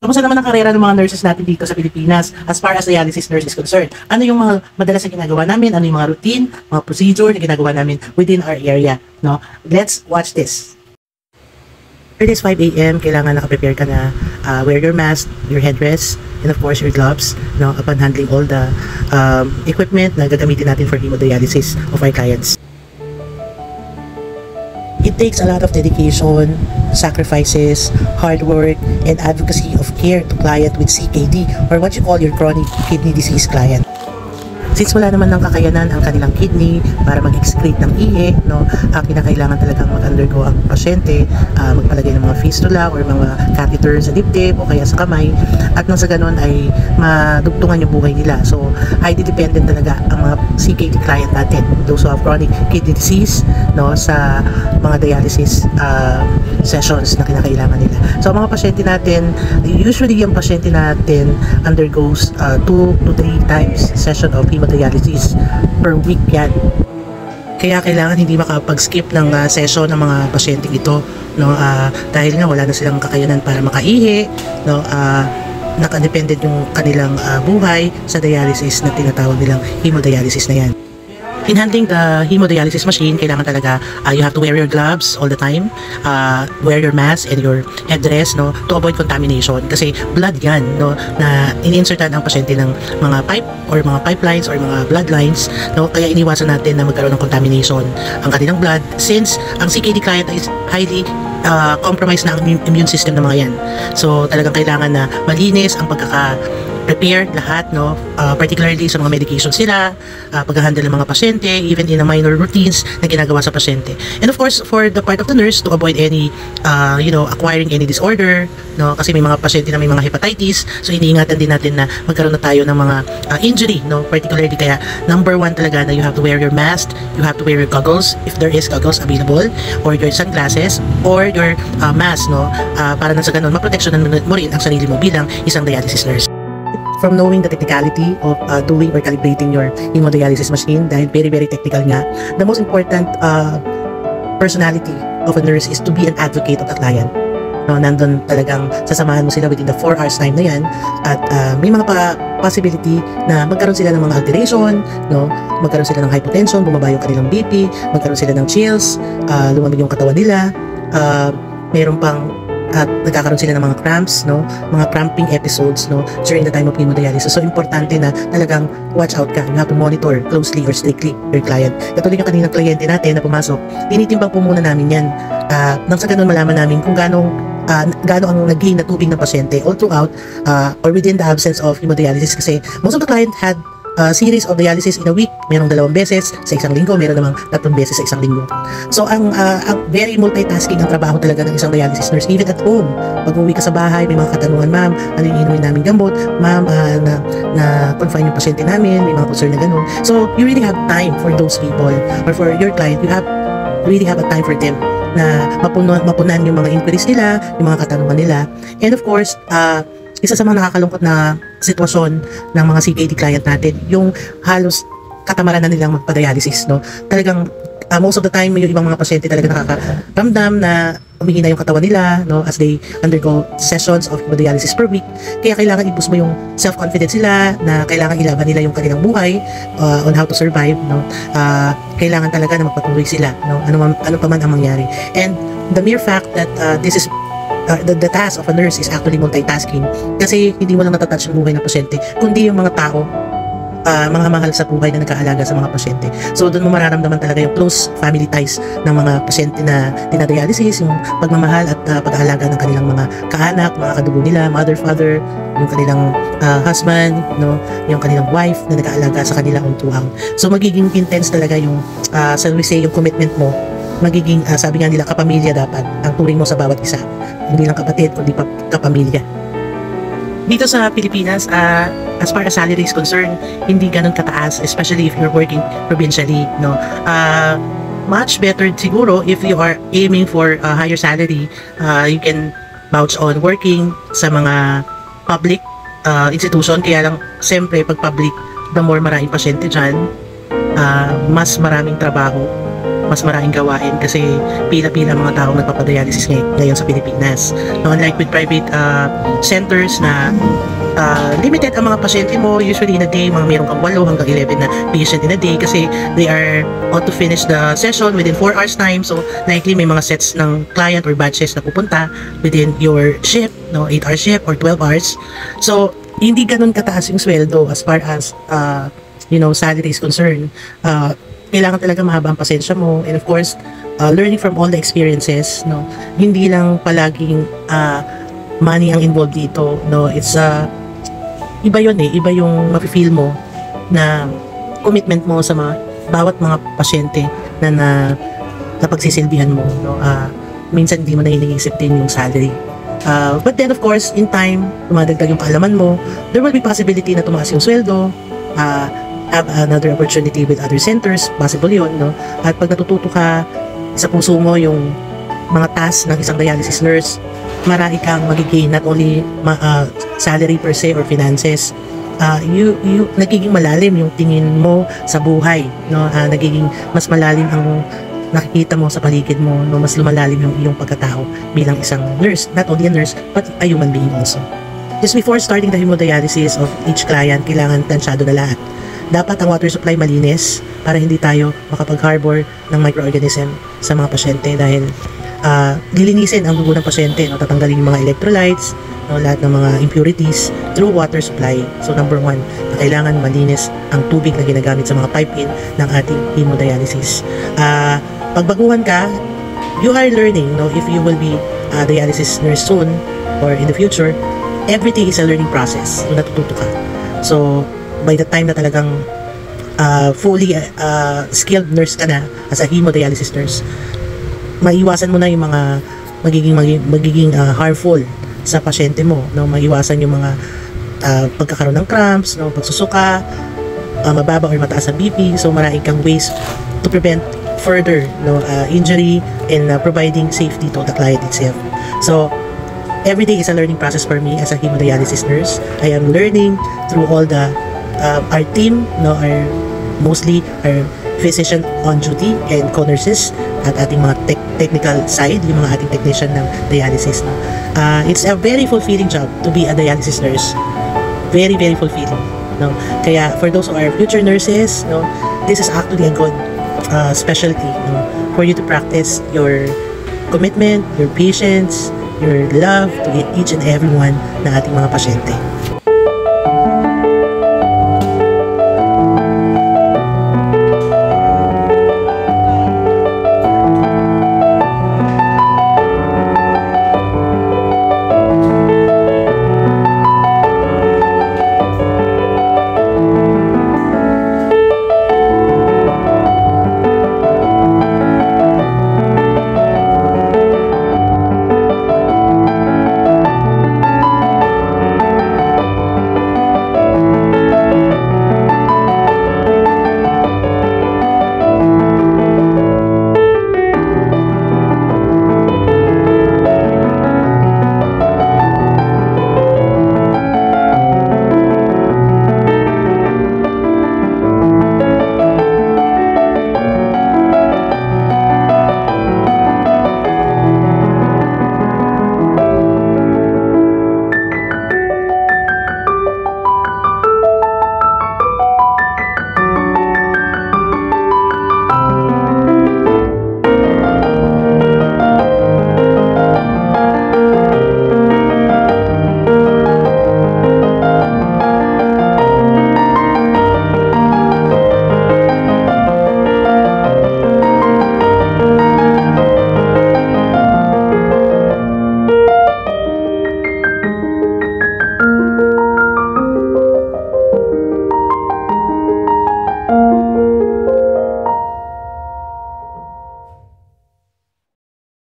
Kamusta naman ang karera ng mga nurses natin dito sa Pilipinas as far as dialysis nurse is concerned? Ano yung mga madalas na ginagawa namin? Ano yung mga routine, mga procedure na ginagawa namin within our area? No? Let's watch this. It is 5 a.m. Kailangan nakaprepare ka na wear your mask, your headrest, and of course your gloves, no, upon handling all the equipment na gagamitin natin for hemodialysis of our clients. It takes a lot of dedication, sacrifices, hard work, and advocacy of care to client with CKD or what you call your chronic kidney disease client. Since wala naman ng kakayanan ang kanilang kidney para mag-excrete ng ihi, no, kinakailangan talagang mag-undergo ang pasyente, magpalagay ng mga fistula or mga catheter sa dibdib o kaya sa kamay, at nang sa ganon ay madugtungan yung buhay nila. So, highly dependent talaga ang mga CKD client natin, those who have chronic kidney disease, no, sa mga dialysis sessions na kinakailangan nila. So, ang mga pasyente natin, usually yung pasyente natin undergoes 2 to 3 times session of hemodialysis per week yan. Kaya kailangan hindi makapag-skip ng session ng mga pasyenteng ito, no, dahil nga wala na silang kakayanan para makaihi, no, nakadependent yung kanilang buhay sa dialysis na tinatawag nilang hemodialysis na yan. In handling the hemodialysis machine, kailangan talaga you have to wear your gloves all the time, wear your mask and your headdress, no, to avoid contamination kasi blood yan, no, na ini-insertan ang pasyente ng mga pipe or mga pipelines or mga bloodlines, no, kaya iniwasan natin na magkaroon ng contamination ang kanilang blood since ang CKD client is highly compromised na ang immune system ng mga yan. So talagang kailangan na malinis ang prepare lahat, no, particularly sa mga medications nila, pag-handle ng mga pasyente, even in the minor routines na ginagawa sa pasyente. And of course, for the part of the nurse to avoid any, acquiring any disorder, no, kasi may mga pasyente na may mga hepatitis, so iniingatan din natin na magkaroon na tayo ng mga injury, no, particularly kaya number 1 talaga na you have to wear your mask, you have to wear your goggles, if there is goggles available, or your sunglasses, or your mask, no, para na sa ganun, maproteksyonan mo rin ang sarili mo bilang isang dialysis nurse. From knowing the technicality of doing or calibrating your hemodialysis machine, dahil very, very technical nga, the most important personality of a nurse is to be an advocate of the client. No, nandun talagang sasamahan mo sila within the 4 hours time na yan, at may mga possibility na magkaroon sila ng mga alteration, no, magkaroon sila ng hypotension, bumaba yung kanilang BP, magkaroon sila ng chills, lumamig yung katawan nila, mayroon pang at nagkakaroon sila ng mga cramps, no, mga cramping episodes, no, during the time of hemodialysis. So importante na talagang watch out ka. You have to monitor closely or strictly your client. Katulad yung kaninang kliyente natin na pumasok, tinitimbang po muna namin yan, nang sa ganun malaman namin kung gaano ang nag-gain na tubig ng pasyente all throughout or within the absence of hemodialysis, kasi most of the client had series of dialysis in a week. Merong 2 beses sa isang linggo, meron namang 3 beses sa isang linggo. So ang very multitasking ang trabaho talaga ng isang dialysis nurse, even at home. Pag uwi ka sa bahay, may mga katanungan, ma'am, ano yung inumin namin gamot, ma'am, na confine yung pasyente namin, may mga concern na ganun. So you really have time for those people or for your client. You really have a time for them na mapunan yung mga inquiries nila, yung mga katanungan nila. And of course, isa sa mga nakakalungkot na sitwasyon ng mga CKD client natin, yung halos katamaran na nilang magpa-dialysis, no? Talagang most of the time, yung ibang mga pasyente talaga nakakaramdam na umihina yung katawan nila, no, as they undergo sessions of hemodialysis per week. Kaya kailangan i-boost mo yung self-confidence nila, na kailangan ilaban nila yung kanilang buhay on how to survive, no. Kailangan talaga na magpatuloy sila, no, ano pa man ang mangyari. And the mere fact that this is the task of a nurse is actually multitasking, kasi hindi mo lang natatouch yung buhay ng pasyente, kundi yung mga tao, mga mahal sa buhay na nag-aalaga sa mga pasyente. So doon mo mararamdaman talaga yung close family ties ng mga pasyente na dinadialysis, yung pagmamahal at pag-aalaga ng kanilang mga kaanak, mga kadugo nila, mother, father, yung kanilang husband, no, yung kanilang wife na nag-aalaga sa kanila all throughout. So magiging intense talaga yung shall we say, yung commitment mo. Magiging sabi nga nila, kapamilya dapat ang turing mo sa bawat isa, hindi lang kapatid kundi kapamilya. Dito sa Pilipinas, as far as salary is concerned, hindi ganun kataas, especially if you're working provincially, no. Much better siguro if you are aiming for a higher salary, you can vouch on working sa mga public institution. Kaya lang, siyempre, pag public, the more maraming pasyente dyan, mas maraming trabaho mas maraming gawain kasi pila-pila mga taong nagpapadialysis ngayon sa Pilipinas. No, unlike with private centers na limited ang mga pasyente mo, usually in a day, meron kang 8 hanggang 11 na patient in a day kasi they are ought to finish the session within 4 hours time. So likely may mga sets ng client or batches na pupunta within your shift, no, 8-hour shift or 12 hours. So hindi ganun kataas yung sweldo as far as salary is concerned. Kailangan talaga mahaba ang pasensya mo, and of course learning from all the experiences, no, hindi lang palaging money ang involved dito, no. It's iba yun iba yung mafe-feel mo na commitment mo sa bawat mga pasyente na pagsisilbihan mo, no. Minsan hindi mo na iniisip din yung salary. But then of course, in time, tumadagdag yung kaalaman mo, there will be possibility na tumaas yung sweldo, have another opportunity with other centers, possible yun, no? At pag natututo ka sa puso mo yung mga tasks ng isang dialysis nurse, marami kang magigain not only salary per se or finances, nagiging malalim yung tingin mo sa buhay, no? Nagiging mas malalim ang nakikita mo sa paligid mo, no? Mas lumalalim yung iyong pagkatao bilang isang nurse, not only a nurse but a human being also. Just before starting the hemodialysis of each client, kailangan tansyado na lahat. Dapat ang water supply malinis para hindi tayo makapag-harbor ng microorganism sa mga pasyente, dahil lilinisin ang dugo ng pasyente, no? Tatanggalin yung mga electrolytes, no? Lahat ng mga impurities through water supply. So number 1, na kailangan malinis ang tubig na ginagamit sa mga pipe-in ng ating hemodialysis. Pagbaguhan ka, you are learning, no? If you will be a dialysis nurse soon or in the future, everything is a learning process. So natututo ka. So by the time na talagang fully skilled nurse ka na as a hemodialysis nurse, maiwasan mo na yung mga magiging harmful sa pasyente mo, no? Maiwasan yung mga pagkakaroon ng cramps, no? Pagsusuka, mababa or mataas ang BP. So marami kang ways to prevent further, no, injury, and providing safety to the client itself. So every day is a learning process for me as a hemodialysis nurse. I am learning through all the our team, no, mostly our physician on duty and co-nurses at ating mga technical side, yung mga ating technician ng dialysis, no. It's a very fulfilling job to be a dialysis nurse. Very, very fulfilling, no. Kaya for those who are future nurses, no, this is actually a good specialty, no, for you to practice your commitment, your patience, your love to each and every one na ating mga pasyente.